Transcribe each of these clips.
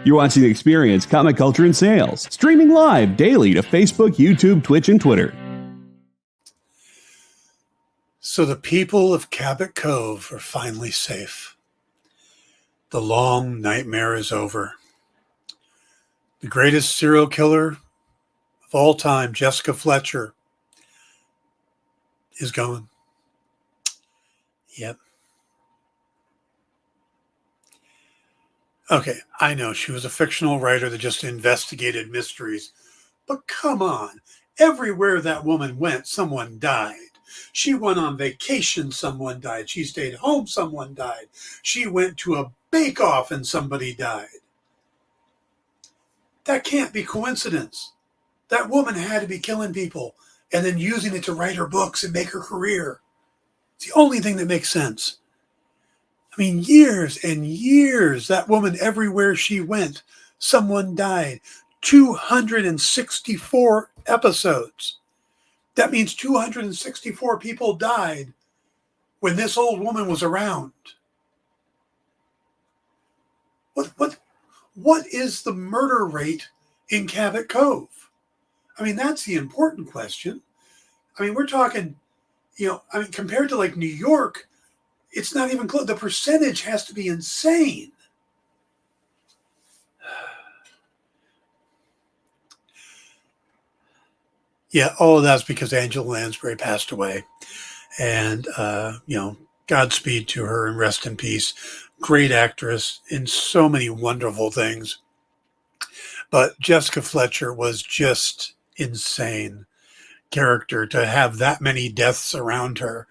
You're watching The Experience, Comic Culture and Sales, streaming live daily to Facebook, YouTube, Twitch, and Twitter. So the people of Cabot Cove are finally safe. The long nightmare is over. The greatest serial killer of all time, Jessica Fletcher, is gone. Yep. Okay, I know she was a fictional writer that just investigated mysteries, but come on. Everywhere that woman went, someone died. She went on vacation, someone died. She stayed home, someone died. She went to a bake-off and somebody died. That can't be coincidence. That woman had to be killing people and then using it to write her books and make her career. It's the only thing that makes sense. I mean, years and years, that woman, everywhere she went, someone died. 264 episodes. That means 264 people died when this old woman was around. What is the murder rate in Cabot Cove? I mean, that's the important question. I mean, we're talking, compared to like New York, it's not even close. The percentage has to be insane. Yeah, all of that's because Angela Lansbury passed away. And, Godspeed to her and rest in peace. Great actress in so many wonderful things. But Jessica Fletcher was just insane character to have that many deaths around her.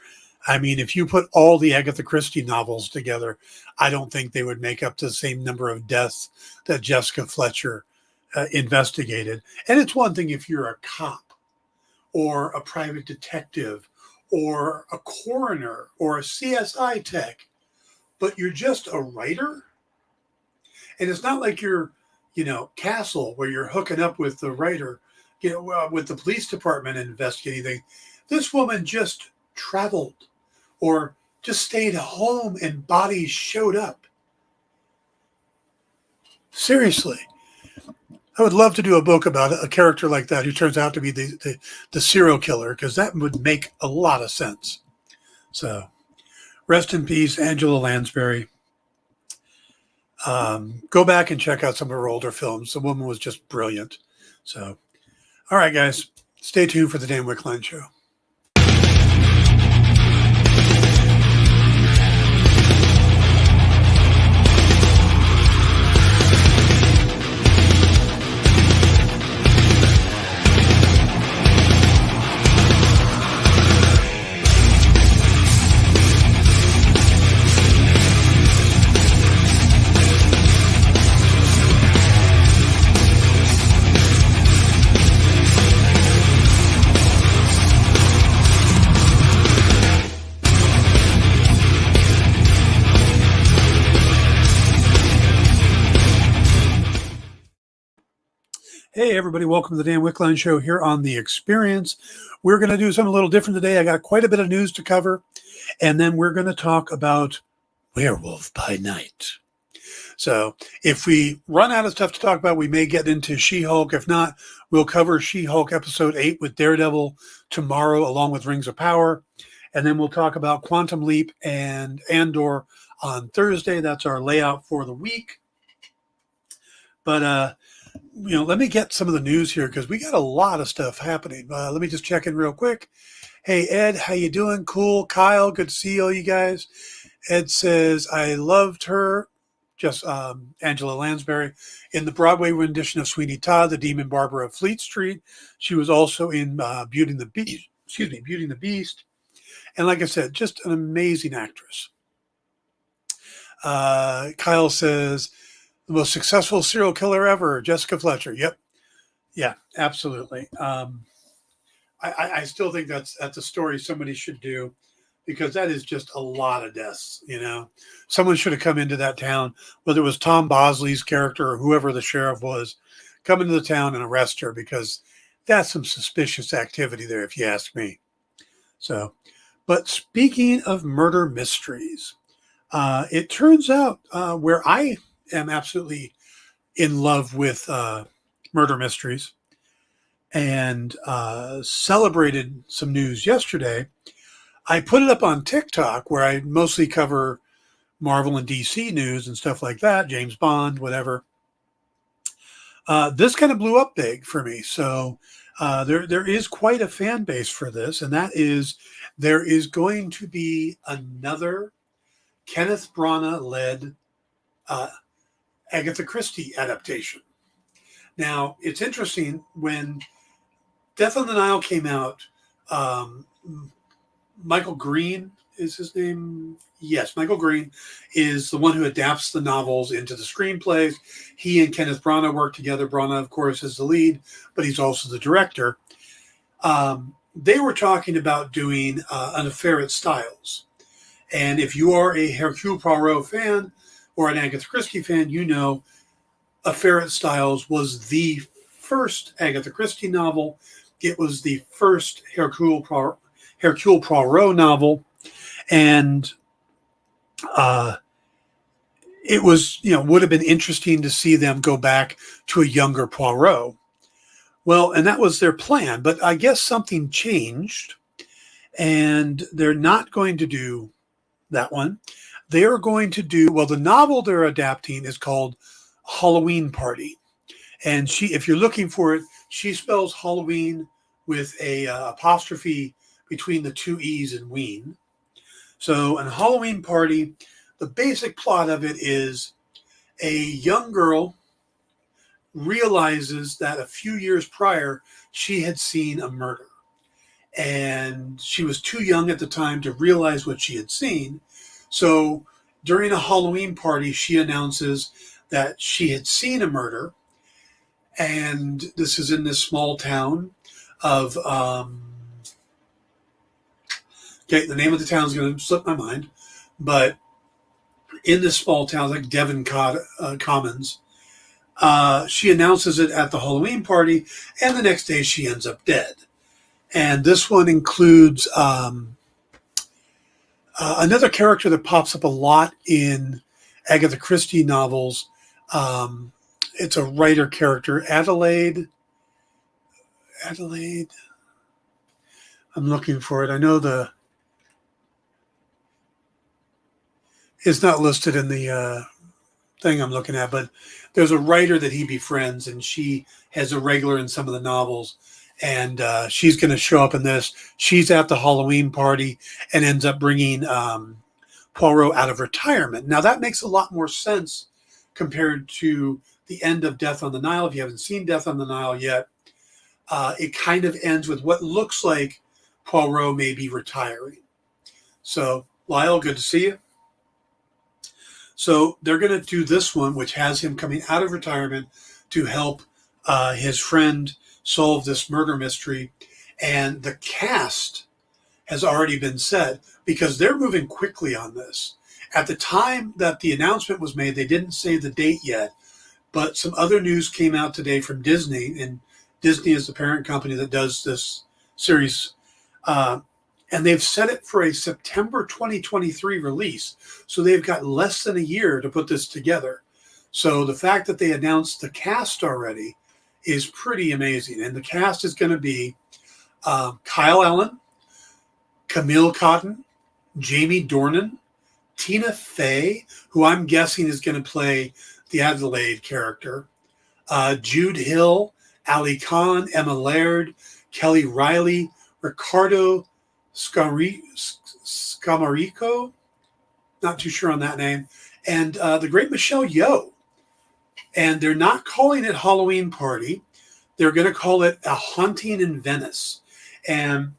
I mean, if you put all the Agatha Christie novels together, I don't think they would make up the same number of deaths that Jessica Fletcher investigated. And it's one thing if you're a cop or a private detective or a coroner or a CSI tech, but you're just a writer. And it's not like you're, Castle, where you're hooking up with the writer, with the police department and investigating things. This woman just traveled or just stayed home and bodies showed up. Seriously. I would love to do a book about a character like that who turns out to be the serial killer, because that would make a lot of sense. So rest in peace, Angela Lansbury. Go back and check out some of her older films. The woman was just brilliant. So, all right, guys, stay tuned for the Dan Wickline Show. Hey, everybody. Welcome to the Dan Wickline Show here on The Experience. We're going to do something a little different today. I got quite a bit of news to cover, and then we're going to talk about Werewolf by Night. So if we run out of stuff to talk about, we may get into She-Hulk. If not, we'll cover She-Hulk episode 8 with Daredevil tomorrow, along with Rings of Power. And then we'll talk about Quantum Leap and Andor on Thursday. That's our layout for the week. But, let me get some of the news here because we got a lot of stuff happening. Let me just check in real quick. Hey, Ed, how you doing? Cool. Kyle, good to see all you guys. Ed says, I loved her, just Angela Lansbury, in the Broadway rendition of Sweeney Todd, the Demon Barber of Fleet Street. She was also in Beauty and the Beast. And like I said, just an amazing actress. Kyle says, the most successful serial killer ever, Jessica Fletcher. Yep. Yeah, absolutely. I still think that's a story somebody should do, because that is just a lot of deaths. Someone should have come into that town, whether it was Tom Bosley's character or whoever the sheriff was, come into the town and arrest her, because that's some suspicious activity there, if you ask me. So, but speaking of murder mysteries, it turns out where I am absolutely in love with murder mysteries and celebrated some news yesterday. I put it up on TikTok where I mostly cover Marvel and DC news and stuff like that, James Bond, whatever. This kind of blew up big for me. So there is quite a fan base for this, and that is there is going to be another Kenneth Branagh led uh, Agatha Christie adaptation. Now, it's interesting when Death on the Nile came out. Um, Michael Green is his name. Yes, Michael Green is the one who adapts the novels into the screenplays. He and Kenneth Branagh work together. Branagh, of course, is the lead, but he's also the director. They were talking about doing an affair at Styles. And if you are a Hercule Poirot fan or an Agatha Christie fan, you know Affair at Styles was the first Agatha Christie novel. It was the first Hercule Poirot novel. And it was, would have been interesting to see them go back to a younger Poirot. Well, and that was their plan. But I guess something changed. And they're not going to do that one. They are going to do, well, the novel they're adapting is called Halloween Party. And if you're looking for it, she spells Halloween with a apostrophe between the two E's in Ween. So in Halloween Party, the basic plot of it is a young girl realizes that a few years prior, she had seen a murder. And she was too young at the time to realize what she had seen. So during a Halloween party, she announces that she had seen a murder. And this is in this small town of, okay, the name of the town is going to slip my mind. But in this small town, like Devon Commons, she announces it at the Halloween party. And the next day she ends up dead. And this one includes another character that pops up a lot in Agatha Christie novels. It's a writer character, Adelaide. I'm looking for it. I know it's not listed in the thing I'm looking at, but there's a writer that he befriends, and she has a regular in some of the novels. And she's going to show up in this. She's at the Halloween party and ends up bringing Poirot out of retirement. Now, that makes a lot more sense compared to the end of Death on the Nile. If you haven't seen Death on the Nile yet, it kind of ends with what looks like Poirot may be retiring. So, Lyle, good to see you. So they're going to do this one, which has him coming out of retirement to help his friend solve this murder mystery. And the cast has already been set because they're moving quickly on this. At the time that the announcement was made, they didn't say the date yet, but some other news came out today from Disney, and Disney is the parent company that does this series. And they've set it for a September 2023 release. So they've got less than a year to put this together. So the fact that they announced the cast already is pretty amazing. And the cast is going to be Kyle Allen, Camille Cotton, Jamie Dornan, Tina Fey, who I'm guessing is going to play the Adelaide character, Jude Hill, Ali Khan, Emma Laird, Kelly Riley, Ricardo Scamarico, not too sure on that name, and the great Michelle Yeoh. And they're not calling it Halloween Party. They're going to call it A Haunting in Venice. And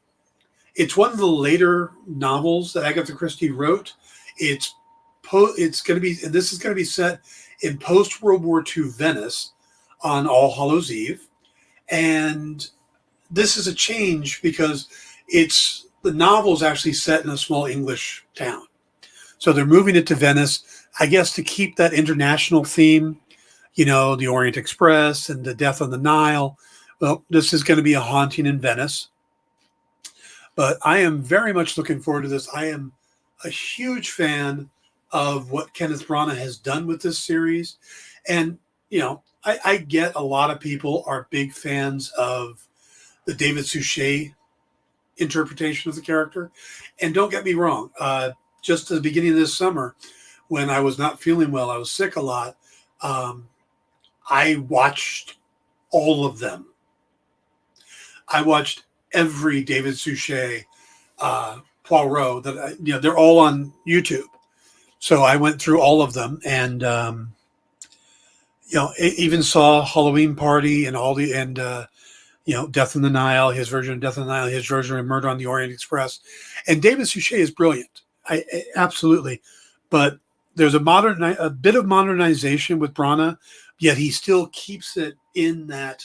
it's one of the later novels that Agatha Christie wrote. It's going to be, and this is going to be set in post-World War II Venice on All Hallows Eve. And this is a change because the novel is actually set in a small English town. So they're moving it to Venice, I guess, to keep that international theme, the Orient Express and the Death on the Nile. Well, this is going to be A Haunting in Venice. But I am very much looking forward to this. I am a huge fan of what Kenneth Branagh has done with this series. And, I get a lot of people are big fans of the David Suchet interpretation of the character. And don't get me wrong, just at the beginning of this summer, when I was not feeling well, I was sick a lot. Um, I watched all of them. I watched every David Suchet Poirot they're all on YouTube. So I went through all of them, and even saw Halloween Party and all the Death in the Nile, his version of Death in the Nile, his version of Murder on the Orient Express, and David Suchet is brilliant. Absolutely, but there's a bit of modernization with Brana, yet he still keeps it in that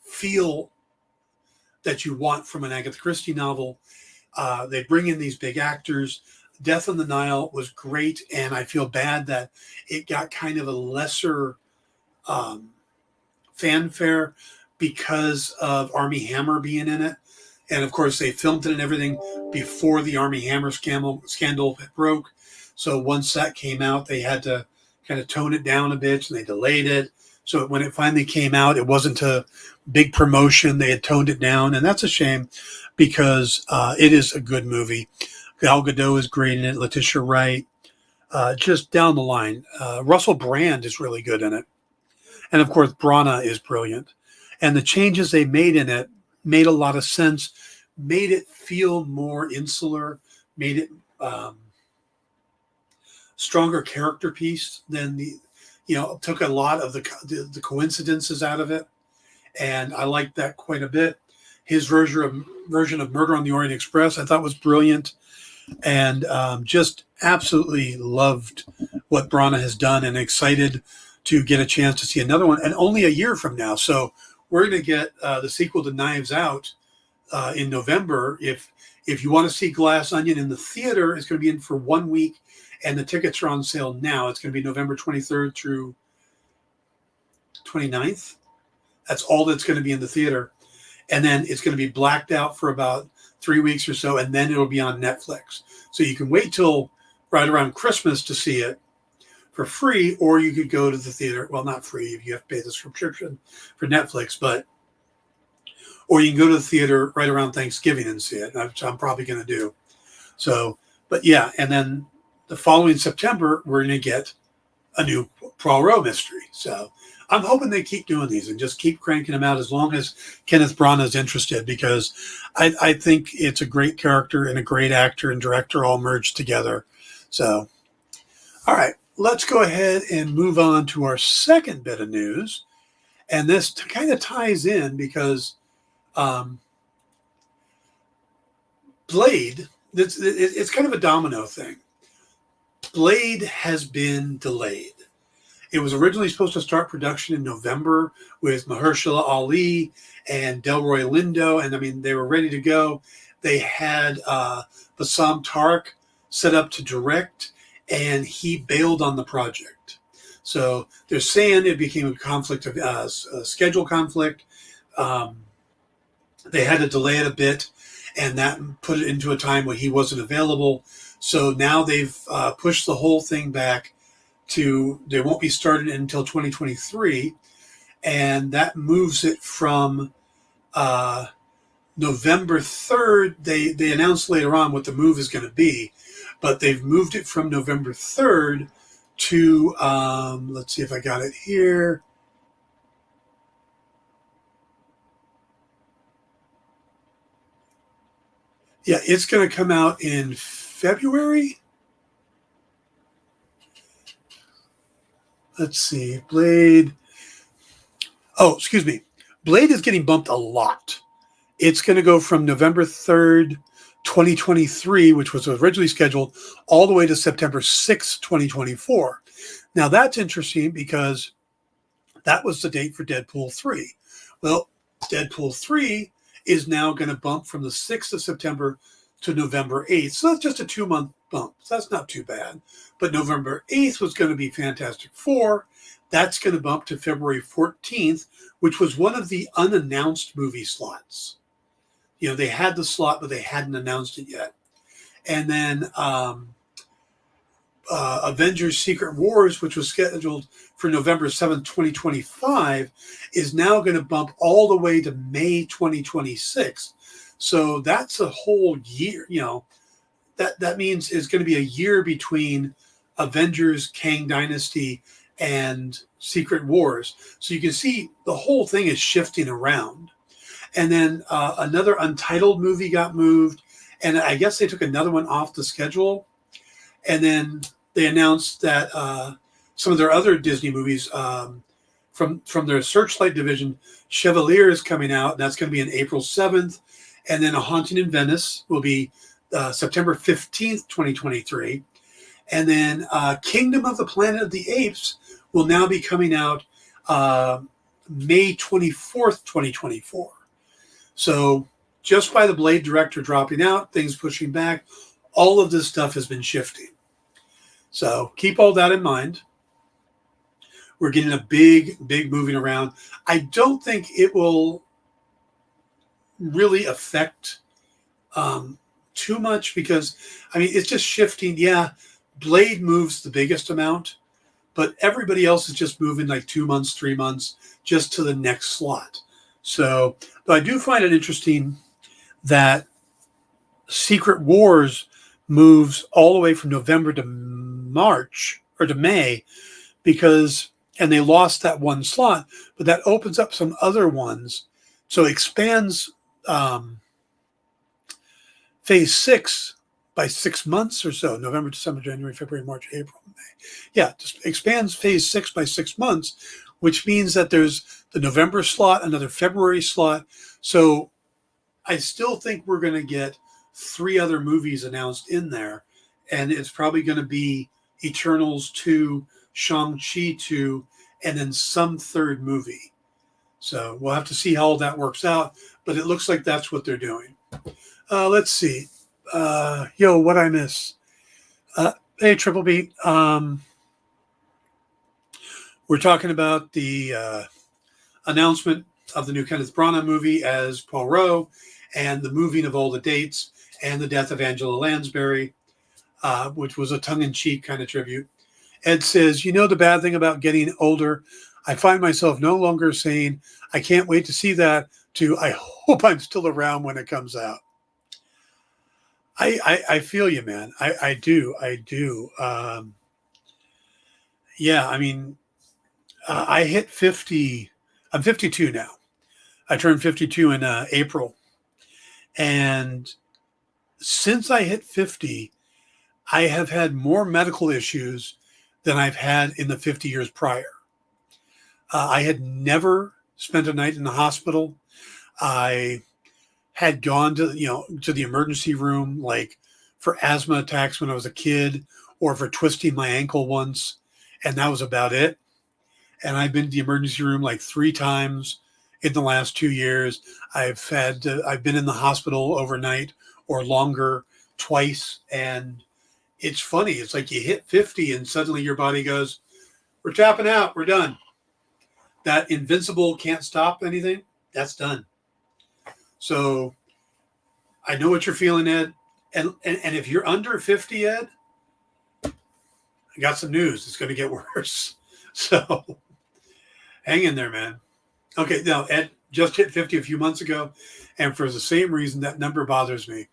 feel that you want from an Agatha Christie novel. They bring in these big actors. Death on the Nile was great, and I feel bad that it got kind of a lesser fanfare because of Armie Hammer being in it. And of course, they filmed it and everything before the Armie Hammer scandal broke. So once that came out, they had to kind of tone it down a bit, and they delayed it. So when it finally came out, it wasn't a big promotion. They had toned it down, and that's a shame because it is a good movie. Gal Gadot is great in it. Letitia Wright, just down the line. Russell Brand is really good in it. And of course, Brana is brilliant. And the changes they made in it made a lot of sense, made it feel more insular, made it stronger character piece than took a lot of the coincidences out of it. And I liked that quite a bit. His version of Murder on the Orient Express I thought was brilliant, and just absolutely loved what Brana has done, and excited to get a chance to see another one, and only a year from now. So we're going to get the sequel to Knives Out in November. If you want to see Glass Onion in the theater, it's going to be in for 1 week, and the tickets are on sale now. It's going to be November 23rd through 29th. That's all that's going to be in the theater. And then it's going to be blacked out for about 3 weeks or so, and then it'll be on Netflix. So you can wait till right around Christmas to see it for free, or you could go to the theater. Well, not free, if you have to pay the subscription for Netflix, or you can go to the theater right around Thanksgiving and see it, which I'm probably going to do. So, but yeah, and then the following September, we're going to get a new Poirot mystery. So I'm hoping they keep doing these and just keep cranking them out as long as Kenneth Branagh is interested, because I think it's a great character and a great actor and director all merged together. So, all right, let's go ahead and move on to our second bit of news. And this kind of ties in because Blade, it's kind of a domino thing. Blade has been delayed. It was originally supposed to start production in November with Mahershala Ali and Delroy Lindo, and I mean, they were ready to go. They had Bassam Tariq set up to direct, and he bailed on the project. So they're saying it became a conflict of a schedule conflict. They had to delay it a bit, and that put it into a time where he wasn't available. So now they've pushed the whole thing back they won't be started until 2023, and that moves it from November 3rd. They announced later on what the move is going to be, but they've moved it from November 3rd to, let's see if I got it here. Yeah, it's going to come out in February. Let's see, Blade. Oh, excuse me. Blade is getting bumped a lot. It's going to go from November 3rd, 2023, which was originally scheduled, all the way to September 6th, 2024. Now, that's interesting because that was the date for Deadpool 3. Well, Deadpool 3 is now going to bump from the 6th of September to November 8th. So that's just a 2-month bump. So that's not too bad. But November 8th was going to be Fantastic Four. That's going to bump to February 14th, which was one of the unannounced movie slots. They had the slot, but they hadn't announced it yet. And then Avengers Secret Wars, which was scheduled for November 7th, 2025, is now going to bump all the way to May 2026. So that's a whole year, that means it's going to be a year between Avengers, Kang Dynasty, and Secret Wars. So you can see the whole thing is shifting around. And then another Untitled movie got moved, and I guess they took another one off the schedule. And then they announced that some of their other Disney movies from their Searchlight division, Chevalier is coming out, and that's going to be on April 7th. And then A Haunting in Venice will be September 15th, 2023. And then Kingdom of the Planet of the Apes will now be coming out May 24th, 2024. So just by the Blade director dropping out, things pushing back, all of this stuff has been shifting. So keep all that in mind. We're getting a big moving around. I don't think it will really affect too much because, it's just shifting. Yeah, Blade moves the biggest amount, but everybody else is just moving like 2 months, 3 months, just to the next slot. So, but I do find it interesting that Secret Wars moves all the way from November to March or to May and they lost that one slot, but that opens up some other ones. So it expands phase 6 by 6 months or so, November, December, January, February, March, April, May. Yeah, just expands phase 6 by 6 months, which means that there's the November slot, another February slot. So I still think we're going to get 3 other movies announced in there, and it's probably going to be Eternals 2, Shang-Chi 2, and then some third movie. So we'll have to see how all that works out, but it looks like that's what they're doing. Let's see. What I miss? Hey, Triple B. We're talking about the announcement of the new Kenneth Branagh movie as Poirot, and the moving of all the dates, and the death of Angela Lansbury, which was a tongue-in-cheek kind of tribute. Ed says, the bad thing about getting older, I find myself no longer saying, I can't wait to see that, to I hope I'm still around when it comes out. I feel you, man. I do. I hit 50. I'm 52 now. I turned 52 in April. And since I hit 50, I have had more medical issues than I've had in the 50 years prior. I had never spent a night in the hospital. I had gone to the emergency room, like for asthma attacks when I was a kid, or for twisting my ankle once, and that was about it. And I've been to the emergency room like 3 times in the last 2 years. I've been in the hospital overnight or longer twice, and it's funny. It's like you hit 50 and suddenly your body goes, we're tapping out, we're done. That invincible can't stop anything, that's done. So I know what you're feeling, Ed. And if you're under 50, Ed, I got some news. It's going to get worse. So hang in there, man. Okay, now Ed just hit 50 a few months ago, and for the same reason, that number bothers me.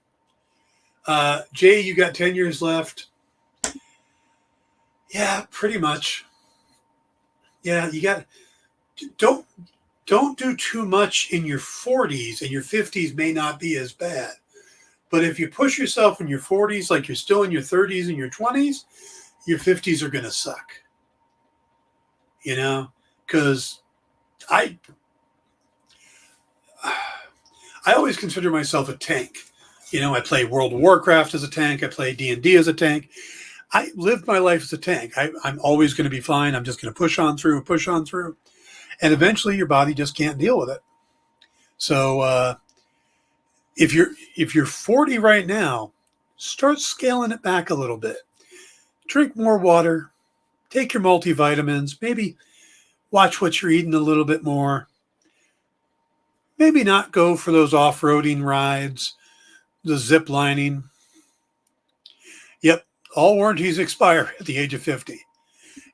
Jay, you got 10 years left. Yeah, pretty much. Yeah, you got. Don't do too much in your 40s, and your 50s may not be as bad. But if you push yourself in your 40s like you're still in your 30s and your 20s, your 50s are going to suck. Because I always consider myself a tank. I play World of Warcraft as a tank. I play D&D as a tank. I lived my life as a tank. I'm always going to be fine. I'm just going to push on through. And eventually your body just can't deal with it. So if you're 40 right now, start scaling it back a little bit. Drink more water. Take your multivitamins. Maybe watch what you're eating a little bit more. Maybe not go for those off-roading rides, the zip lining. Yep, All warranties expire at the age of 50.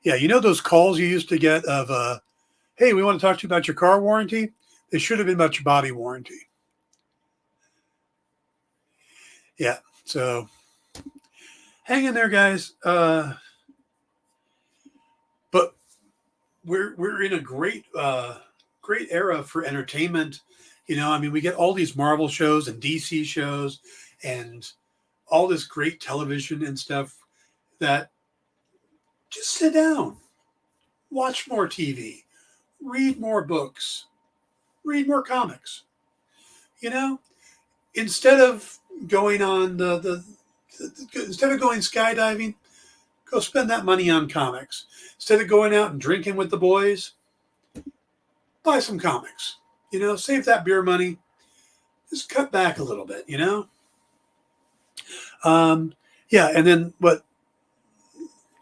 Yeah, you know those calls you used to get of, hey, we want to talk to you about your car warranty? They should have been about your body warranty. Yeah, so hang in there, guys. But we're in a great era for entertainment. You know, I mean, we get all these Marvel shows and DC shows and all this great television and stuff that just sit down, watch more TV, read more books, read more comics. You know, instead of going on instead of going skydiving, go spend that money on comics. Instead of going out and drinking with the boys, buy some comics. You know, save that beer money. Just cut back a little bit, you know? Yeah, and then what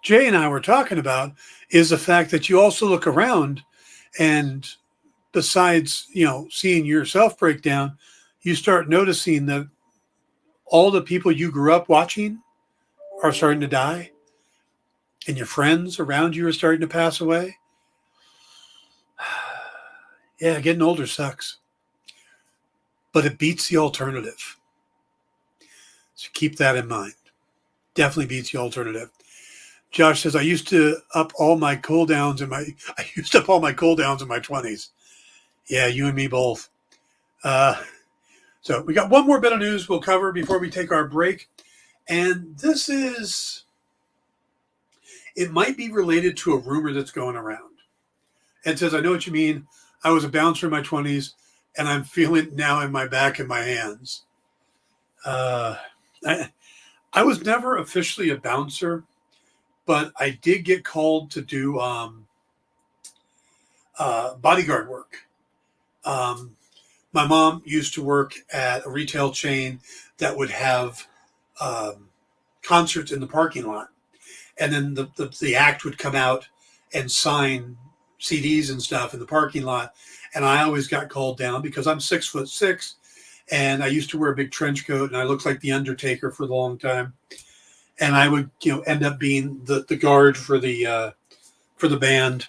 Jay and I were talking about is the fact that you also look around and besides, you know, seeing yourself break down, you start noticing that all the people you grew up watching are starting to die and your friends around you are starting to pass away. Yeah, getting older sucks, but it beats the alternative. So keep that in mind. Definitely beats the alternative. Josh says, I used up all my cooldowns in my 20s. Yeah, you and me both. So we got one more bit of news we'll cover before we take our break. And it might be related to a rumor that's going around. Ed says, I know what you mean. I was a bouncer in my 20s, and I'm feeling it now in my back and my hands. I was never officially a bouncer, but I did get called to do bodyguard work. My mom used to work at a retail chain that would have concerts in the parking lot. And then the act would come out and sign CDs and stuff in the parking lot. And I always got called down because I'm 6'6", and I used to wear a big trench coat, and I looked like the Undertaker for a long time. And I would, end up being the guard for the band.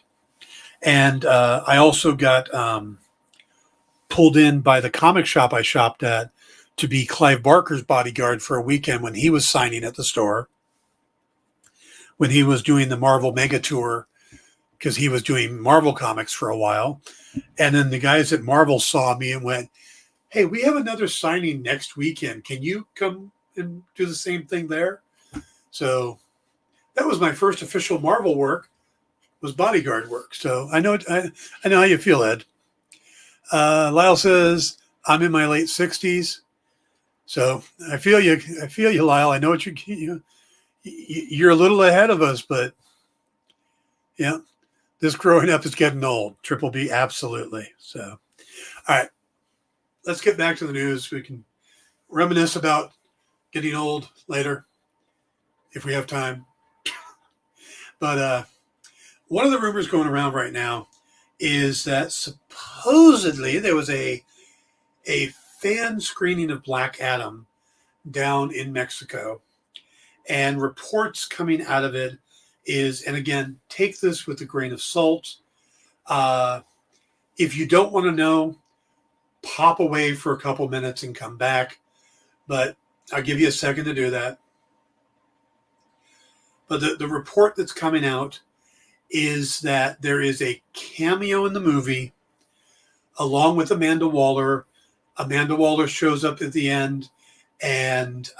And I also got pulled in by the comic shop I shopped at to be Clive Barker's bodyguard for a weekend when he was signing at the store, when he was doing the Marvel Mega Tour, because he was doing Marvel comics for a while. And then the guys at Marvel saw me and went, hey, we have another signing next weekend. Can you come and do the same thing there? So that was my first official Marvel work, was bodyguard work. So I know how you feel, Ed. Lyle says, I'm in my late 60s. So I feel you, Lyle. I know what you're a little ahead of us, but yeah, this growing up is getting old. Triple B, absolutely. So, all right, let's get back to the news. We can reminisce about getting old later if we have time. But one of the rumors going around right now is that supposedly there was a fan screening of Black Adam down in Mexico, and reports coming out of it is, and again, take this with a grain of salt. If you don't want to know, pop away for a couple minutes and come back, but I'll give you a second to do that. But the report that's coming out is that there is a cameo in the movie along with Amanda Waller. Amanda Waller shows up at the end and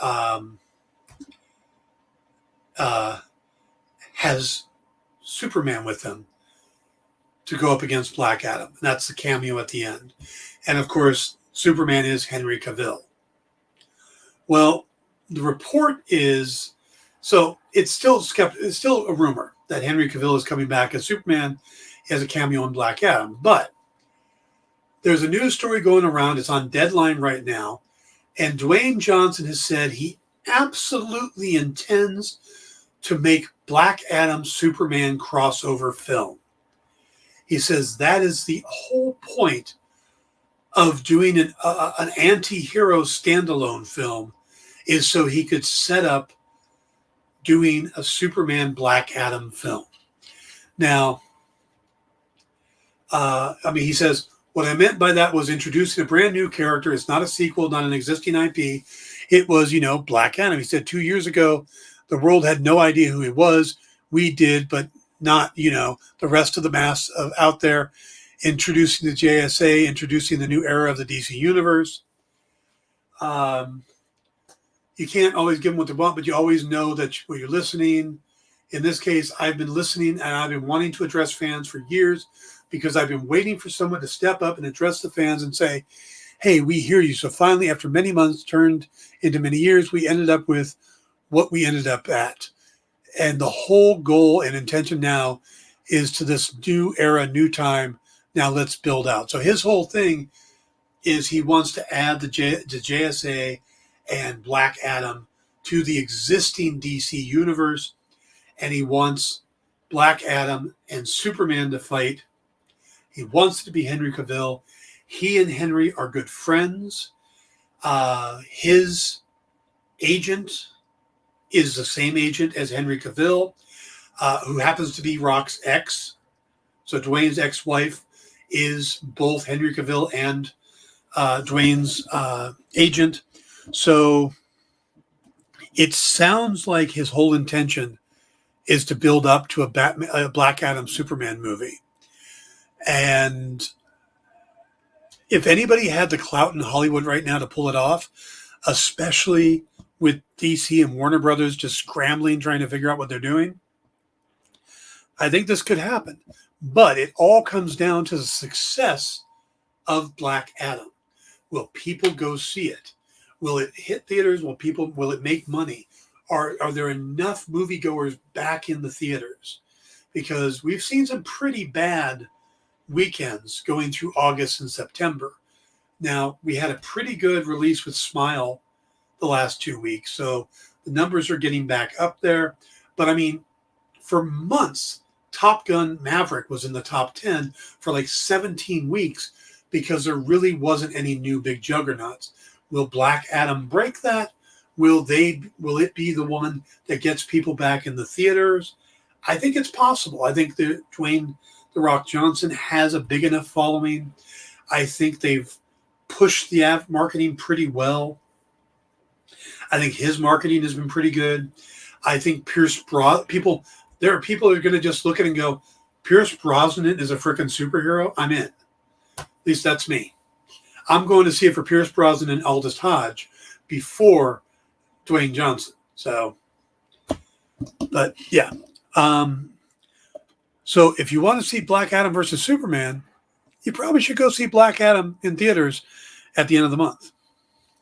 has Superman with him to go up against Black Adam. And that's the cameo at the end. And of course, Superman is Henry Cavill. Well, the report is, so it's still a rumor that Henry Cavill is coming back as Superman as a cameo in Black Adam. But there's a news story going around. It's on Deadline right now. And Dwayne Johnson has said he absolutely intends to make Black Adam Superman crossover film. He says that is the whole point of doing an anti-hero standalone film, is so he could set up doing a Superman Black Adam film. Now, he says, what I meant by that was introducing a brand new character. It's not a sequel, not an existing IP. It was, Black Adam. He said 2 years ago, the world had no idea who he was. We did, but not, the rest of the mass out there. Introducing the JSA, introducing the new era of the DC universe. You can't always give them what they want, but you always know that when you're listening. In this case, I've been listening and I've been wanting to address fans for years because I've been waiting for someone to step up and address the fans and say, hey, we hear you. So finally, after many months turned into many years, we ended up with what we ended up at. And the whole goal and intention now is to this new era, new time. Now let's build out. So his whole thing is he wants to add the JSA and Black Adam to the existing DC universe. And he wants Black Adam and Superman to fight. He wants it to be Henry Cavill. He and Henry are good friends. His agent is the same agent as Henry Cavill, who happens to be Rock's ex. So Dwayne's ex-wife is both Henry Cavill and Dwayne's agent. So it sounds like his whole intention is to build up to a Black Adam Superman movie. And if anybody had the clout in Hollywood right now to pull it off, especially with DC and Warner Brothers just scrambling, trying to figure out what they're doing, I think this could happen. But it all comes down to the success of Black Adam. Will people go see it? Will it hit theaters? Will it make money? Are there enough moviegoers back in the theaters? Because we've seen some pretty bad weekends going through August and September. Now, we had a pretty good release with Smile the last 2 weeks, so the numbers are getting back up there. But for months, Top Gun Maverick was in the top 10 for like 17 weeks because there really wasn't any new big juggernauts. Will Black Adam break that? Will it be the one that gets people back in the theaters? I think it's possible. I think that Dwayne "The Rock" Johnson has a big enough following. I think they've pushed the marketing pretty well. I think his marketing has been pretty good. I think there are people that are going to just look at it and go, Pierce Brosnan is a freaking superhero. I'm in. At least that's me. I'm going to see it for Pierce Brosnan and Aldous Hodge before Dwayne Johnson. So, but yeah. So if you want to see Black Adam versus Superman, you probably should go see Black Adam in theaters at the end of the month.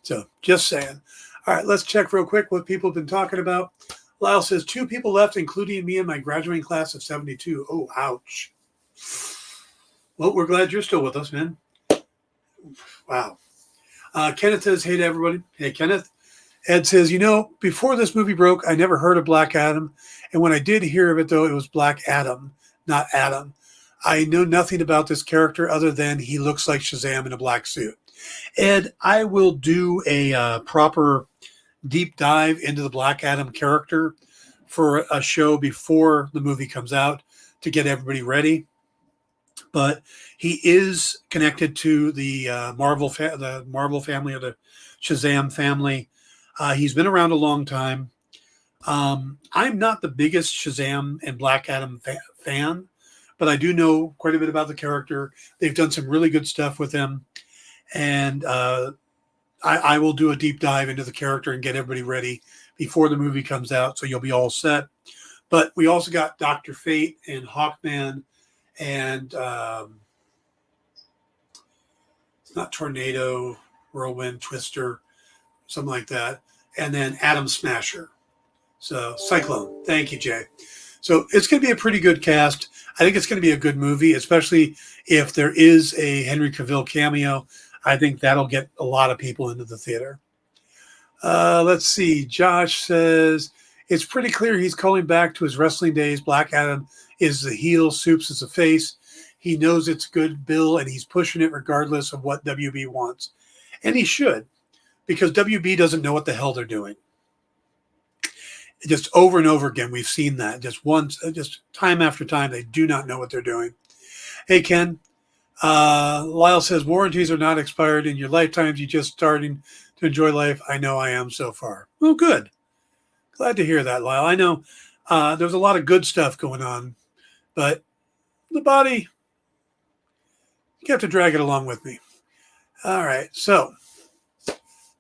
So just saying. All right, let's check real quick what people have been talking about. Lyle says 2 people left, including me and my graduating class of 72. Oh, ouch. Well, we're glad you're still with us, man. Wow. Kenneth says, hey to everybody. Hey, Kenneth. Ed says, before this movie broke, I never heard of Black Adam. And when I did hear of it, though, it was Black Adam, not Adam. I know nothing about this character other than he looks like Shazam in a black suit. Ed, I will do a proper deep dive into the Black Adam character for a show before the movie comes out to get everybody ready. But he is connected to the Marvel family, or the Shazam family. He's been around a long time. I'm not the biggest Shazam and Black Adam fan, but I do know quite a bit about the character. They've done some really good stuff with him. And I will do a deep dive into the character and get everybody ready before the movie comes out, so you'll be all set. But we also got Dr. Fate and Hawkman and it's not Tornado, Whirlwind, Twister, something like that. And then Atom Smasher. So Cyclone. Thank you, Jay. So it's going to be a pretty good cast. I think it's going to be a good movie, especially if there is a Henry Cavill cameo. I think that'll get a lot of people into the theater. Let's see. Josh says, it's pretty clear he's calling back to his wrestling days. Black Adam is the heel, Soups is the face. He knows it's good bill, and he's pushing it regardless of what WB wants. And he should, because WB doesn't know what the hell they're doing. Just over and over again, we've seen that. Just once, just time after time, they do not know what they're doing. Hey, Ken. Lyle says, warranties are not expired in your lifetimes. You're just starting to enjoy life. I know I am so far. Well, good. Glad to hear that, Lyle. I know there's a lot of good stuff going on, but the body, you have to drag it along with me. All right. So,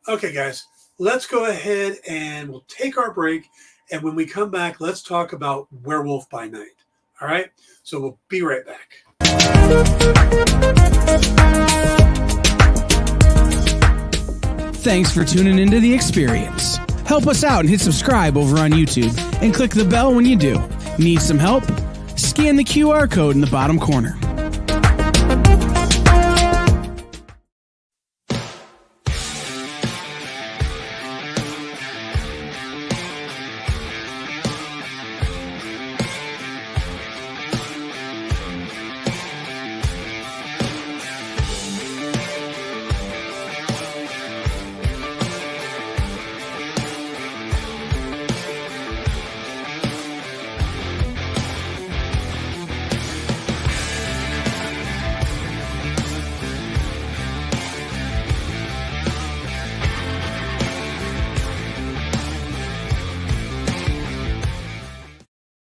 okay, guys, let's go ahead and we'll take our break. And when we come back, let's talk about Werewolf by Night. All right. So we'll be right back. Thanks for tuning into The Experience. Help us out and hit subscribe over on YouTube and click the bell when you do. Need some help? Scan the QR code in the bottom corner.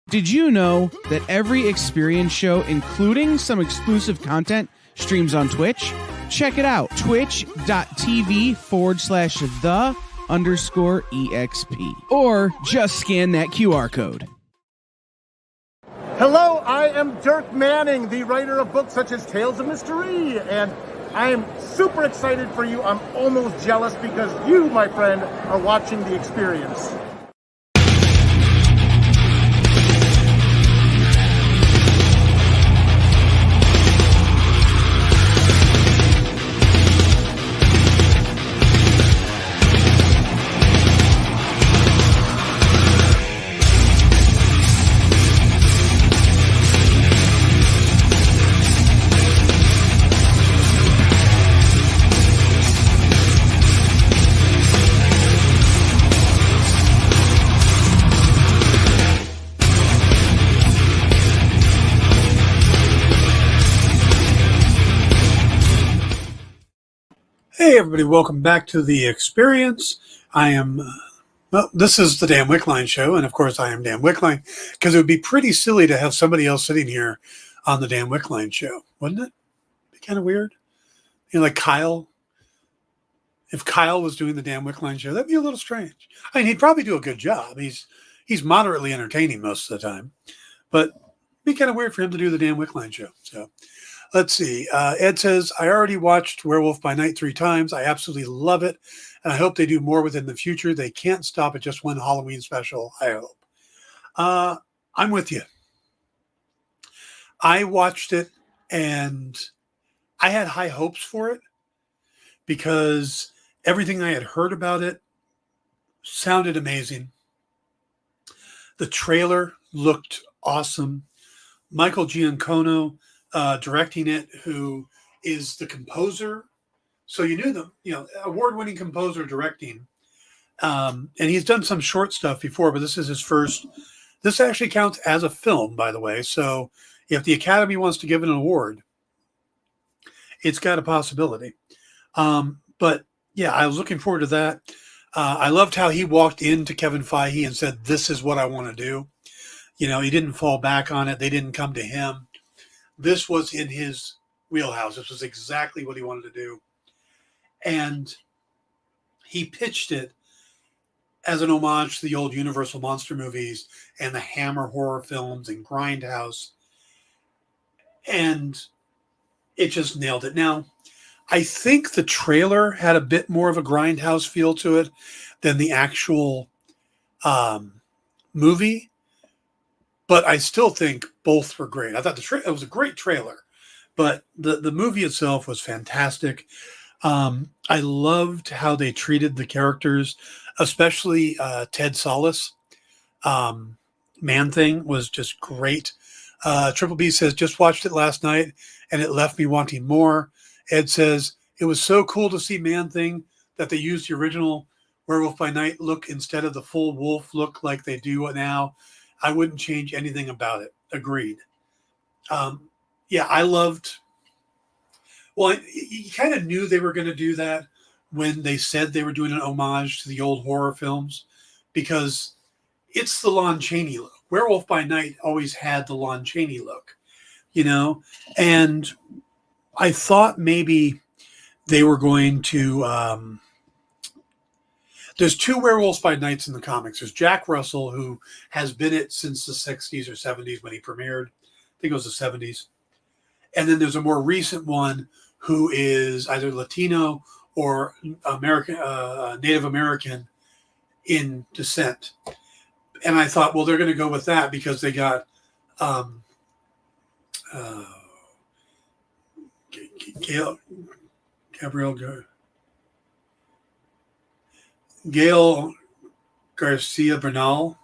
Did you know that every Experience show, including some exclusive content, streams on Twitch? Check it out, twitch.tv/the_EXP. Or just scan that QR code. Hello, I am Dirk Manning, the writer of books such as Tales of Mystery, and I am super excited for you. I'm almost jealous because you, my friend, are watching The Experience. Hey, everybody, welcome back to The Experience. I am, this is the Dan Wickline Show, and of course I am Dan Wickline, because it would be pretty silly to have somebody else sitting here on the Dan Wickline Show, wouldn't it? Be kind of weird. You know, like Kyle. If Kyle was doing the Dan Wickline Show, that'd be a little strange. I mean, he'd probably do a good job. He's moderately entertaining most of the time, but it'd be kind of weird for him to do the Dan Wickline Show. So let's see. Ed says, I already watched Werewolf by Night 3 times. I absolutely love it. And I hope they do more with it in the future. They can't stop at just one Halloween special, I hope. I'm with you. I watched it and I had high hopes for it because everything I had heard about it sounded amazing. The trailer looked awesome. Michael Giancano directing it, who is the composer. So you knew them, award-winning composer directing. And he's done some short stuff before, but this is his first. This actually counts as a film, by the way. So if the Academy wants to give it an award, it's got a possibility. But yeah, I was looking forward to that. I loved how he walked into Kevin Feige and said, this is what I want to do. He didn't fall back on it. They didn't come to him. This was in his wheelhouse. This was exactly what he wanted to do. And he pitched it as an homage to the old Universal monster movies and the Hammer horror films and Grindhouse. And it just nailed it. Now, I think the trailer had a bit more of a Grindhouse feel to it than the actual movie. But I still think both were great. I thought it was a great trailer, but the movie itself was fantastic. I loved how they treated the characters, especially Ted Solis. Man-Thing was just great. Triple B says, just watched it last night, and it left me wanting more. Ed says, it was so cool to see Man-Thing that they used the original Werewolf by Night look instead of the full wolf look like they do now, I wouldn't change anything about it. Agreed. Yeah, I loved. Well, you kind of knew they were going to do that when they said they were doing an homage to the old horror films, because it's the Lon Chaney look. Werewolf by Night always had the Lon Chaney look, and I thought maybe they were going to. There's two Werewolves by Nights in the comics. There's Jack Russell, who has been it since the 60s or 70s when he premiered. I think it was the 70s. And then there's a more recent one who is either Latino or American, Native American in descent. And I thought, well, they're going to go with that because they got Gail Garcia Bernal.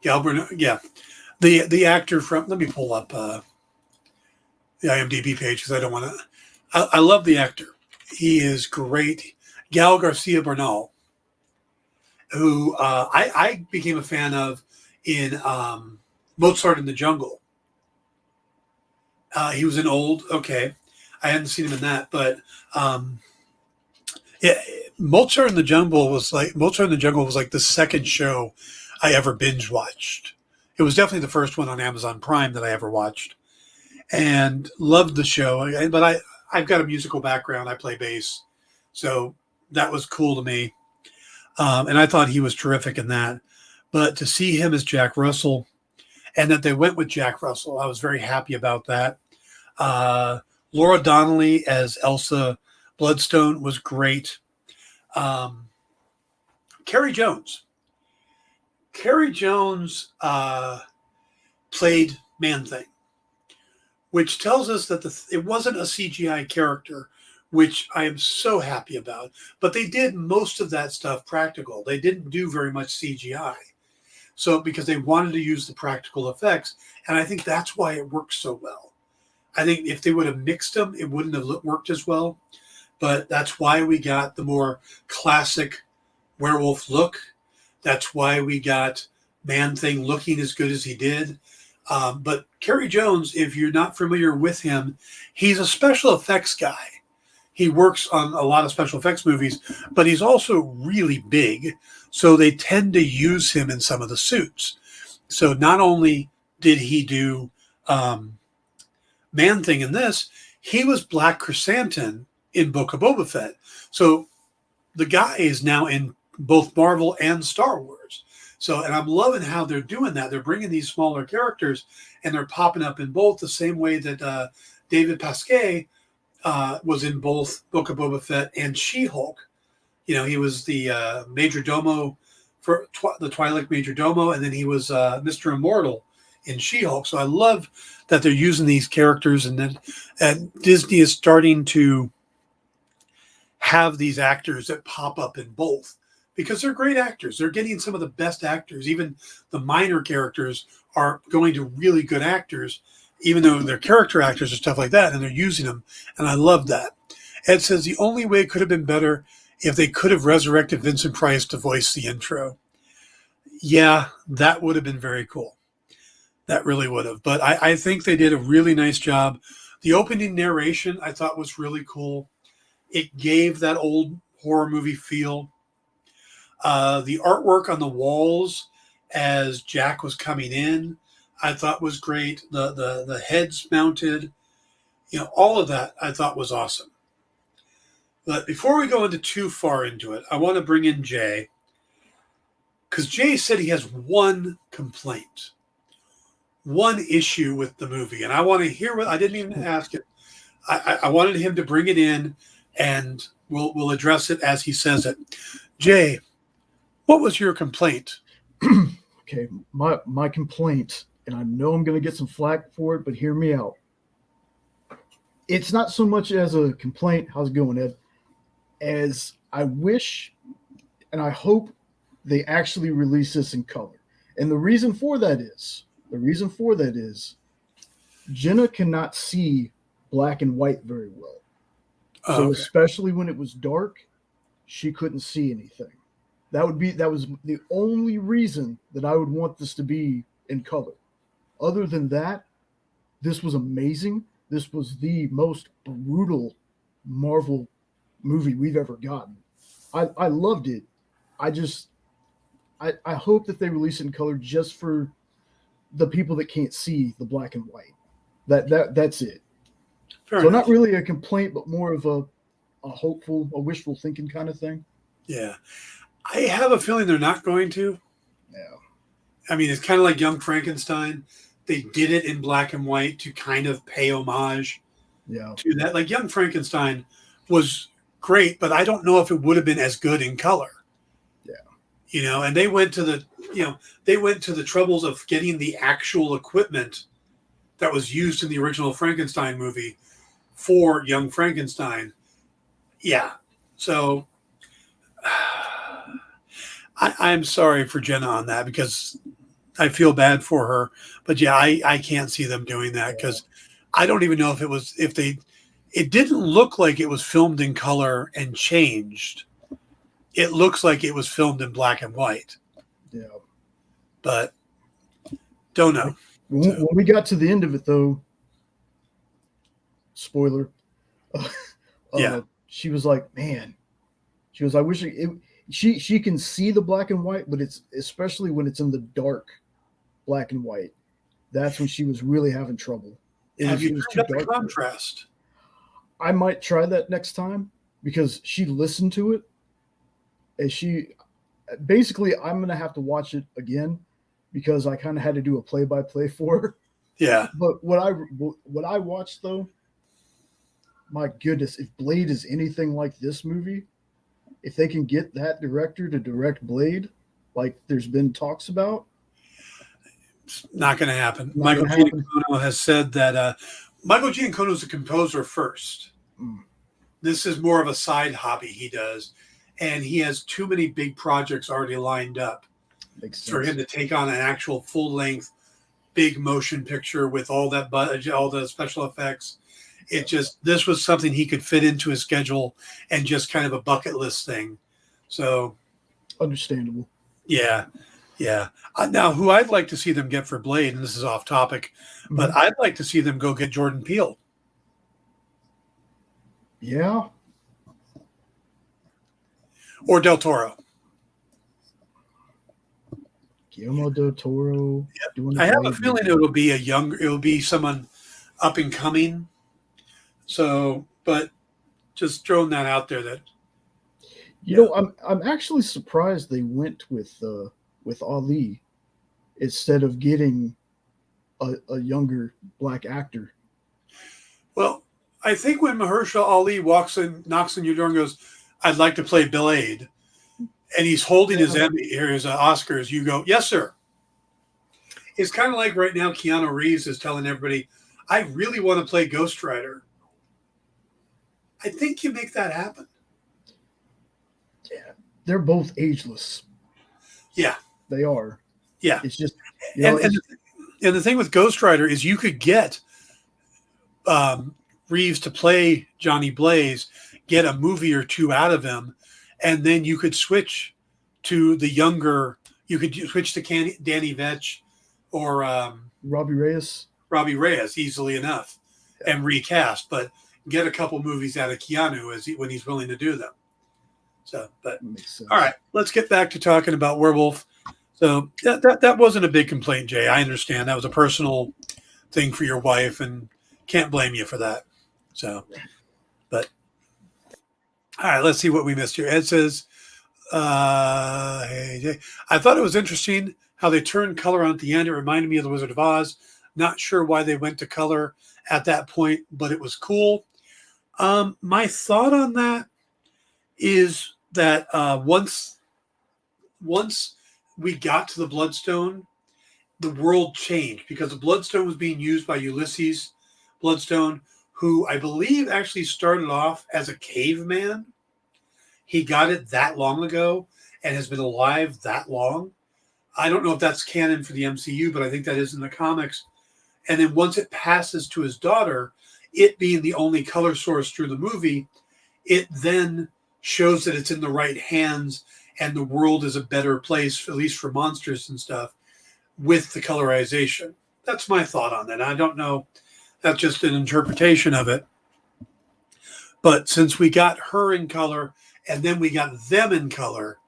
Gail Bernal, yeah. The actor from, let me pull up the IMDb page because I don't want to. I love the actor. He is great. Gal Garcia Bernal, who I became a fan of in Mozart in the Jungle. He was an old, okay. I hadn't seen him in that, but yeah, Mozart in the Jungle was like the second show I ever binge watched. It was definitely the first one on Amazon Prime that I ever watched, and loved the show. But I've got a musical background. I play bass, so that was cool to me. And I thought he was terrific in that. But to see him as Jack Russell, and that they went with Jack Russell, I was very happy about that. Laura Donnelly as Elsa Bloodstone was great. Carrie Jones. Carrie Jones played Man-Thing, which tells us that it wasn't a CGI character, which I am so happy about. But they did most of that stuff practical. They didn't do very much CGI. So because they wanted to use the practical effects, and I think that's why it works so well. I think if they would have mixed them, it wouldn't have worked as well. But that's why we got the more classic werewolf look. That's why we got Man-Thing looking as good as he did. But Carrie Jones, if you're not familiar with him, he's a special effects guy. He works on a lot of special effects movies, but he's also really big. So they tend to use him in some of the suits. So not only did he do Man-Thing in this, he was Black Chrysanthemum in Book of Boba Fett. So the guy is now in both Marvel and Star Wars. So, and I'm loving how they're doing that. They're bringing these smaller characters and they're popping up in both, the same way that David Pasquet was in both Book of Boba Fett and She-Hulk. He was the Major Domo for the Twi'lek Major Domo, and then he was Mr. Immortal in She-Hulk. So I love that they're using these characters, and then Disney is starting to have these actors that pop up in both, because they're great actors. They're getting some of the best actors. Even the minor characters are going to really good actors, even though they're character actors and stuff like that, and they're using them. And I love that. Ed says the only way it could have been better if they could have resurrected Vincent Price to voice the intro. Yeah, that would have been very cool. That really would have. But I think they did a really nice job. The opening narration I thought was really cool. It gave that old horror movie feel. The artwork on the walls as Jack was coming in, I thought was great. The heads mounted, all of that I thought was awesome. But before we go into too far into it, I want to bring in Jay, because Jay said he has one complaint, one issue with the movie, and I want to hear what I didn't even ask it. I wanted him to bring it in, and we'll address it as he says it. Jay, what was your complaint? Okay, my complaint, and I know I'm going to get some flack for it, but hear me out. It's not so much as a complaint, how's it going, Ed, as I wish and I hope they actually release this in color. And the reason for that is Jenna cannot see black and white very well. So especially when it was dark, she couldn't see anything. That was the only reason that I would want this to be in color. Other than that, this was amazing. This was the most brutal Marvel movie we've ever gotten. I loved it. I hope that they release it in color just for the people that can't see the black and white. That's it. Fair so enough. not really a complaint, but more of a hopeful, a wishful thinking kind of thing. Yeah. I have a feeling they're not going to. Yeah. I mean, it's kind of like Young Frankenstein. They did it in black and white to kind of pay homage to that. Like Young Frankenstein was great, but I don't know if it would have been as good in color. Yeah. And they went to the troubles of getting the actual equipment that was used in the original Frankenstein movie for Young Frankenstein. Yeah. So I'm sorry for Jenna on that because I feel bad for her. But yeah, I can't see them doing that because I don't even know it didn't look like it was filmed in color and changed. It looks like it was filmed in black and white. Yeah. But don't know. When we got to the end of it, though, spoiler, she was like, man, she goes, I wish she can see the black and white, but it's especially when it's in the dark black and white. That's when she was really having trouble. Have you turned up the contrast? I might try that next time because she listened to it. And I'm going to have to watch it again because I kind of had to do a play-by-play for her. Yeah. But what I watched, though, my goodness, if Blade is anything like this movie, if they can get that director to direct Blade, like there's been talks about. It's not going to happen. Michael Giacchino has said that Michael Giacchino is a composer first. This is more of a side hobby he does. And he has too many big projects already lined up for him to take on an actual full-length, big motion picture with all that budget, all the special effects. This was something he could fit into his schedule and just kind of a bucket list thing. So, understandable. Yeah. Now, who I'd like to see them get for Blade, and this is off topic, but I'd like to see them go get Jordan Peele. Yeah. Or Del Toro. Guillermo del Toro. Yep. I have a feeling it will be someone up and coming. So, but just throwing that out there that I'm actually surprised they went with Ali instead of getting a younger black actor. Well, I think when Mahershala Ali walks in, knocks on your door and goes, I'd like to play Blade, and he's holding his Oscars, you go, yes, sir. It's kind of like right now Keanu Reeves is telling everybody, I really want to play Ghost Rider. I think you make that happen. Yeah, they're both ageless. Yeah. They are. Yeah. It's just... and the thing with Ghost Rider is you could get Reeves to play Johnny Blaze, get a movie or two out of him, and then you could switch to the younger. You could switch to Danny Vetch or Robbie Reyes easily enough, and recast. But get a couple movies out of Keanu when he's willing to do them. So, but all right, let's get back to talking about Werewolf. So that wasn't a big complaint, Jay. I understand that was a personal thing for your wife, and can't blame you for that. So, but all right, let's see what we missed here. Ed says, hey, Jay, I thought it was interesting how they turned color on at the end. It reminded me of The Wizard of Oz. Not sure why they went to color at that point, but it was cool. My thought on that is that once we got to the Bloodstone, the world changed because the Bloodstone was being used by Ulysses Bloodstone, who I believe actually started off as a caveman. He got it that long ago and has been alive that long. I don't know if that's canon for the MCU, but I think that is in the comics. And then once it passes to his daughter, it being the only color source through the movie, it then shows that it's in the right hands and the world is a better place, at least for monsters and stuff, with the colorization. That's my thought on that. I don't know. That's just an interpretation of it. But since we got her in color and then we got them in color,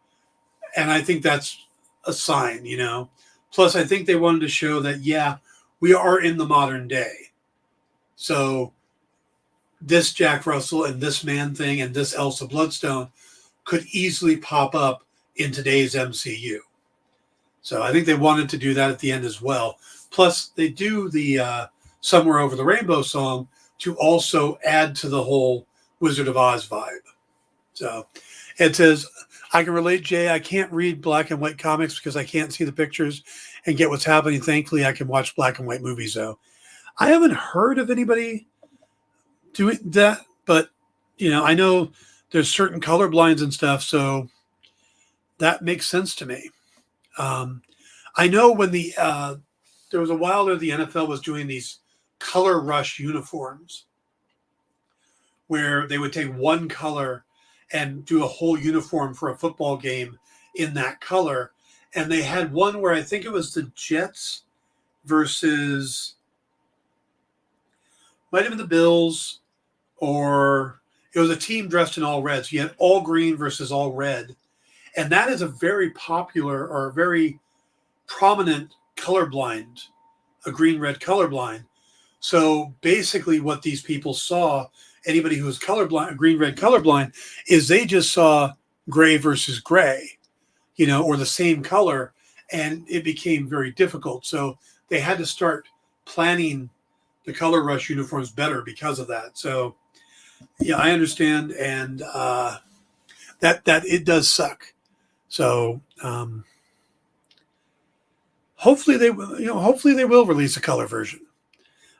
and I think that's a sign, you know. Plus, I think they wanted to show that, yeah, we are in the modern day. So this Jack Russell and this Man-Thing and this Elsa Bloodstone could easily pop up in today's MCU. So I think they wanted to do that at the end as well. Plus, they do the Somewhere Over the Rainbow song to also add to the whole Wizard of Oz vibe. So it says, I can relate, Jay. I can't read black and white comics because I can't see the pictures and get what's happening. Thankfully, I can watch black and white movies, though. I haven't heard of anybody doing that, but, you know, I know there's certain color blinds and stuff, so that makes sense to me. I know when there was a while there, the NFL was doing these color rush uniforms where they would take one color and do a whole uniform for a football game in that color. And they had one where I think it was the Jets versus, might have been the Bills, or it was a team dressed in all red. So you had all green versus all red. And that is a very popular or very prominent colorblind, a green-red colorblind. So basically what these people saw, anybody who was colorblind, green-red colorblind, is they just saw gray versus gray, you know, or the same color, and it became very difficult. So they had to start planning the color rush uniforms better because of that. So yeah, I understand, and that it does suck. So hopefully they will release a color version.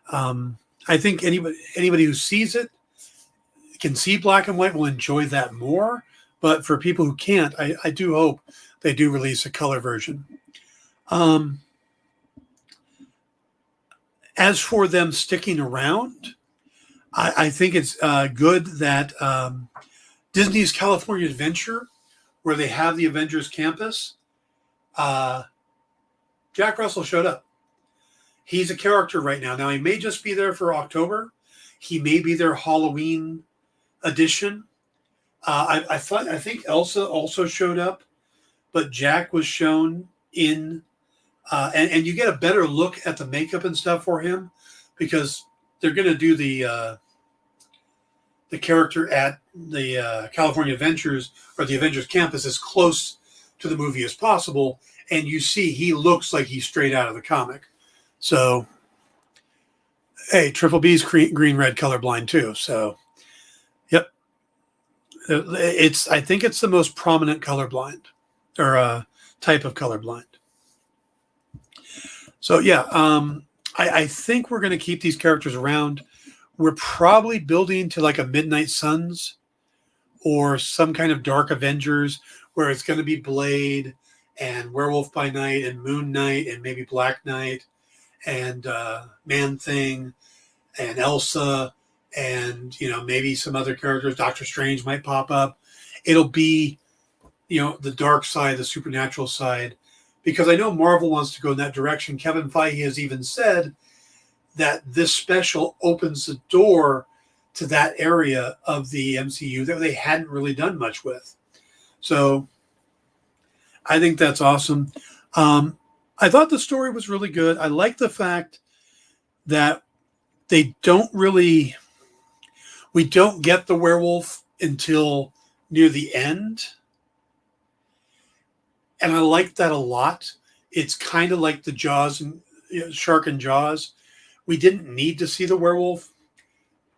I think anybody who sees it can see black and white will enjoy that more. But for people who can't, I do hope they do release a color version. As for them sticking around, I think it's good that Disney's California Adventure, where they have the Avengers campus, Jack Russell showed up. He's a character right now. Now, he may just be there for October. He may be their Halloween edition. I think Elsa also showed up, but Jack was shown in, and you get a better look at the makeup and stuff for him because they're going to do the character at the California Adventures or the Avengers campus as close to the movie as possible, and you see he looks like he's straight out of the comic. So, hey, Triple B's green-red colorblind too. So, yep, I think it's the most prominent colorblind or type of colorblind. So yeah, I think we're going to keep these characters around. We're probably building to like a Midnight Suns or some kind of Dark Avengers where it's going to be Blade and Werewolf by Night and Moon Knight and maybe Black Knight and Man-Thing and Elsa and, you know, maybe some other characters. Doctor Strange might pop up. It'll be, you know, the dark side, the supernatural side, because I know Marvel wants to go in that direction. Kevin Feige has even said that this special opens the door to that area of the MCU that they hadn't really done much with. So I think that's awesome. I thought the story was really good. I like the fact that we don't get the werewolf until near the end. And I like that a lot. It's kind of like the Jaws and Shark and Jaws. We didn't need to see the werewolf.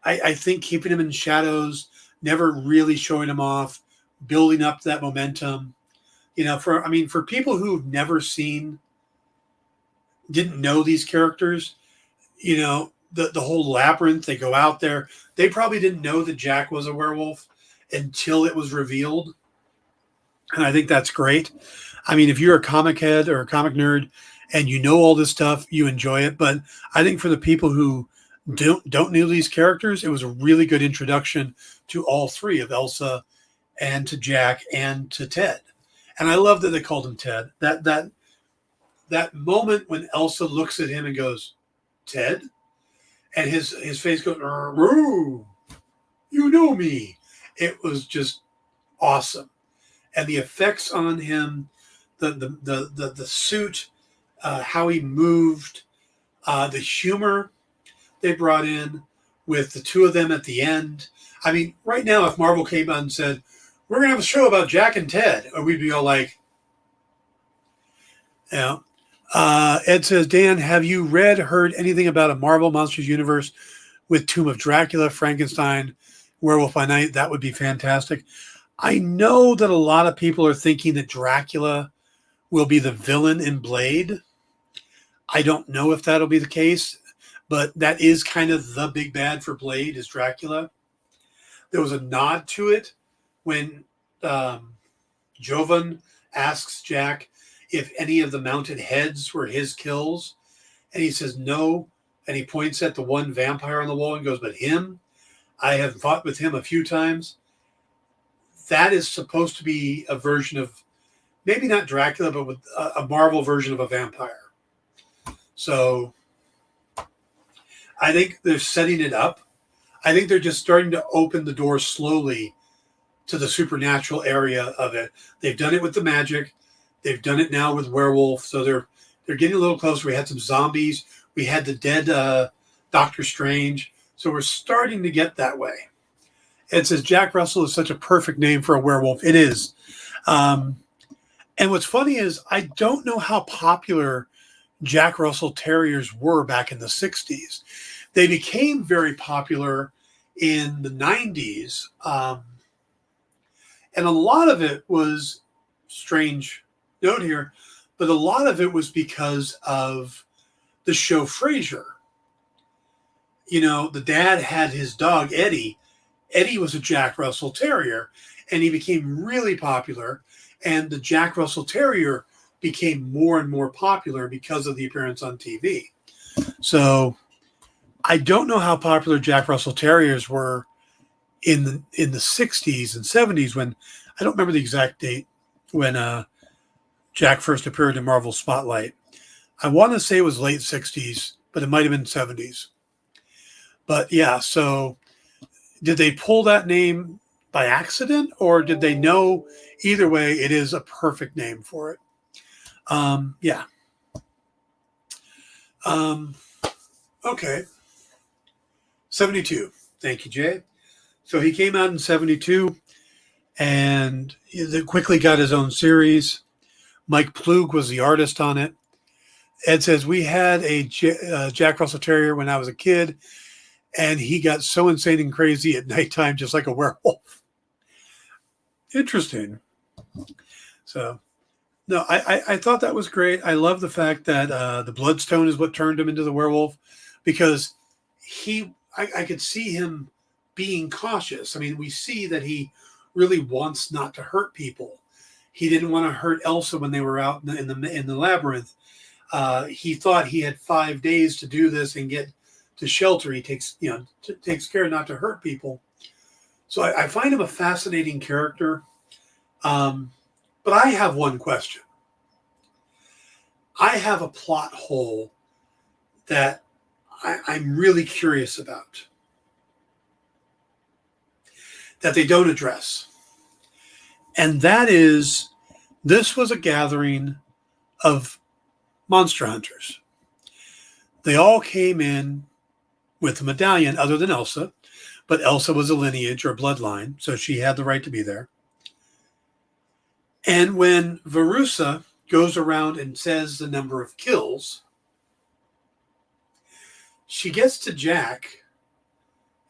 I think keeping him in shadows, never really showing him off, building up that momentum. You know, for people who've never didn't know these characters, you know, the whole labyrinth, they go out there. They probably didn't know that Jack was a werewolf until it was revealed. And I think that's great. I mean, if you're a comic head or a comic nerd and you know all this stuff, you enjoy it. But I think for the people who don't know these characters, it was a really good introduction to all three of Elsa and to Jack and to Ted. And I love that they called him Ted. That moment when Elsa looks at him and goes, Ted? And his face goes, "Roo, you know me." It was just awesome. And the effects on him, the suit, how he moved, the humor they brought in with the two of them at the end. I mean, right now, if Marvel came out and said, we're going to have a show about Jack and Ted, we'd be all like, you know. Ed says, Dan, have you heard anything about a Marvel Monsters universe with Tomb of Dracula, Frankenstein, Werewolf by Night? That would be fantastic. I know that a lot of people are thinking that Dracula will be the villain in Blade. I don't know if that'll be the case, but that is kind of the big bad for Blade is Dracula. There was a nod to it when Jovan asks Jack if any of the mounted heads were his kills. And he says no. And he points at the one vampire on the wall and goes, but him? I have fought with him a few times. That is supposed to be a version of, maybe not Dracula, but with a Marvel version of a vampire. So I think they're setting it up. I think they're just starting to open the door slowly to the supernatural area of it. They've done it with the magic. They've done it now with werewolf. So they're getting a little closer. We had some zombies. We had the dead Doctor Strange. So we're starting to get that way. It says Jack Russell is such a perfect name for a werewolf. It is. And what's funny is I don't know how popular Jack Russell Terriers were back in the 60s. They became very popular in the 90s. And a lot of it was, strange note here, but a lot of it was because of the show Frasier. You know, the dad had his dog, Eddie. Eddie was a Jack Russell Terrier, and he became really popular. And the Jack Russell Terrier became more and more popular because of the appearance on TV. So I don't know how popular Jack Russell Terriers were in the 60s and 70s when, I don't remember the exact date when Jack first appeared in Marvel Spotlight. I want to say it was late 60s, but it might have been 70s. But yeah, so did they pull that name by accident, or did they know? Either way, it is a perfect name for it. Yeah. Okay. 72. Thank you, Jay. So he came out in 72 and he quickly got his own series. Mike Plug was the artist on it. Ed says, we had a Jack Russell Terrier when I was a kid, and he got so insane and crazy at nighttime, just like a werewolf. Interesting. So, no, I thought that was great. I love the fact that the Bloodstone is what turned him into the werewolf, because I could see him being cautious. I mean, we see that he really wants not to hurt people. He didn't want to hurt Elsa when they were out in the labyrinth. He thought he had 5 days to do this and get to shelter. He takes care not to hurt people. So I find him a fascinating character. But I have one question. I have a plot hole that I'm really curious about that they don't address. And that is, this was a gathering of monster hunters. They all came in with a medallion other than Elsa, but Elsa was a lineage or bloodline, so she had the right to be there. And when Verussa goes around and says the number of kills, she gets to Jack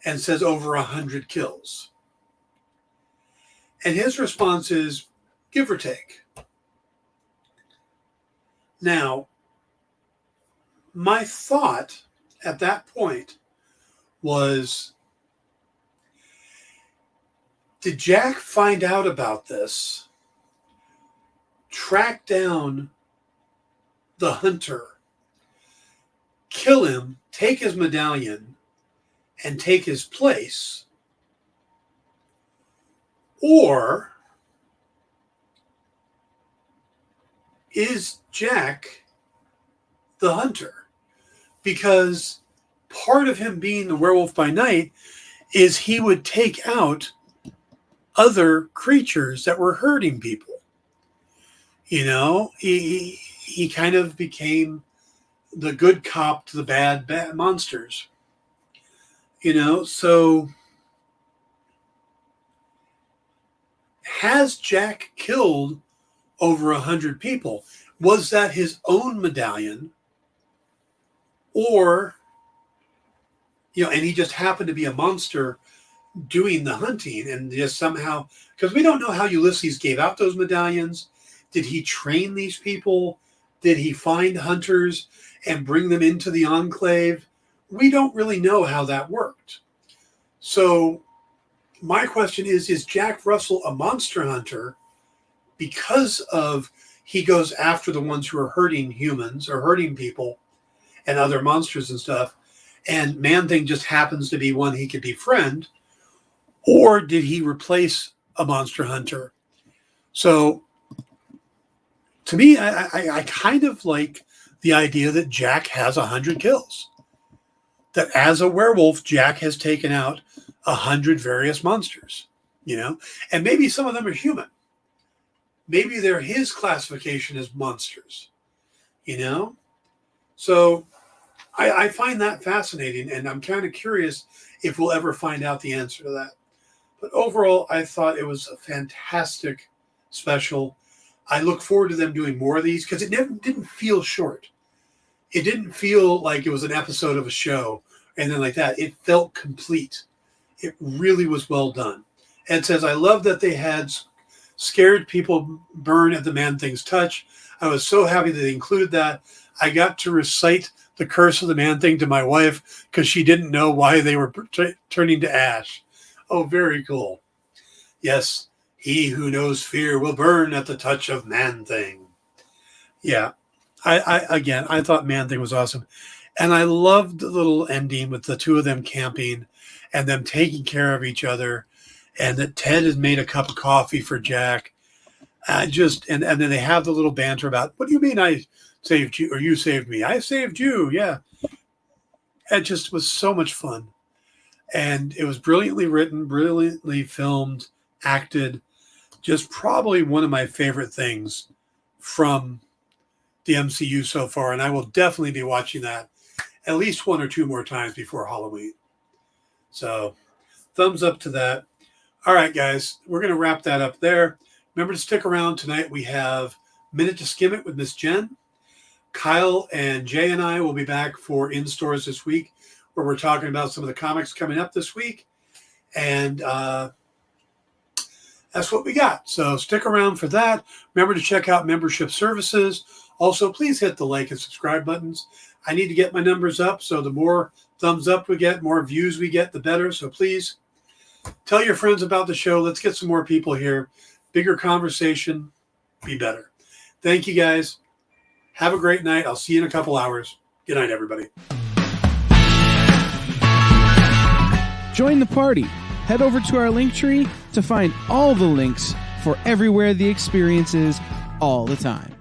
and says over 100 kills. And his response is, give or take. Now, my thought at that point was, did Jack find out about this, track down the hunter, kill him, take his medallion, and take his place? Or is Jack the hunter? Because part of him being the werewolf by night is he would take out other creatures that were hurting people. You know, he kind of became the good cop to the bad monsters. You know, so has Jack killed over 100 people? Was that his own medallion? Or, you know, and he just happened to be a monster doing the hunting, and just somehow, because we don't know how Ulysses gave out those medallions. Did he train these people? Did he find hunters and bring them into the enclave? We don't really know how that worked. So my question is Jack Russell a monster hunter because of he goes after the ones who are hurting humans or hurting people and other monsters and stuff, and Man-Thing just happens to be one he could befriend? Or did he replace a monster hunter? So to me, I kind of like the idea that Jack has 100 kills. That as a werewolf, Jack has taken out 100 various monsters, you know, and maybe some of them are human. Maybe they're his classification as monsters, you know? So I find that fascinating, and I'm kind of curious if we'll ever find out the answer to that. But overall, I thought it was a fantastic special. I look forward to them doing more of these because it didn't feel short. It didn't feel like it was an episode of a show and then like that. It felt complete. It really was well done. Ed says, I love that they had scared people burn at the Man-Thing's touch. I was so happy that they included that. I got to recite the curse of the Man-Thing to my wife because she didn't know why they were turning to ash. Oh, very cool. Yes, he who knows fear will burn at the touch of Man-Thing. Yeah, I thought Man-Thing was awesome. And I loved the little ending with the two of them camping and them taking care of each other, and that Ted has made a cup of coffee for Jack. And then they have the little banter about, what do you mean I saved you or you saved me? I saved you. Yeah. It just was so much fun. And it was brilliantly written, brilliantly filmed, acted. Just probably one of my favorite things from the MCU so far. And I will definitely be watching that at least one or two more times before Halloween. So thumbs up to that. All right, guys, we're going to wrap that up there. Remember to stick around tonight. We have Minute to Skim It with Miss Jen. Kyle and Jay and I will be back for In Stores this week, where we're talking about some of the comics coming up this week. And that's what we got. So stick around for that. Remember to check out membership services. Also, please hit the like and subscribe buttons. I need to get my numbers up, so the more thumbs up we get, more views we get, the better. So please tell your friends about the show. Let's get some more people here. Bigger conversation, be better. Thank you, guys. Have a great night. I'll see you in a couple hours. Good night, everybody. Join the party. Head over to our Linktree to find all the links for everywhere the experience is all the time.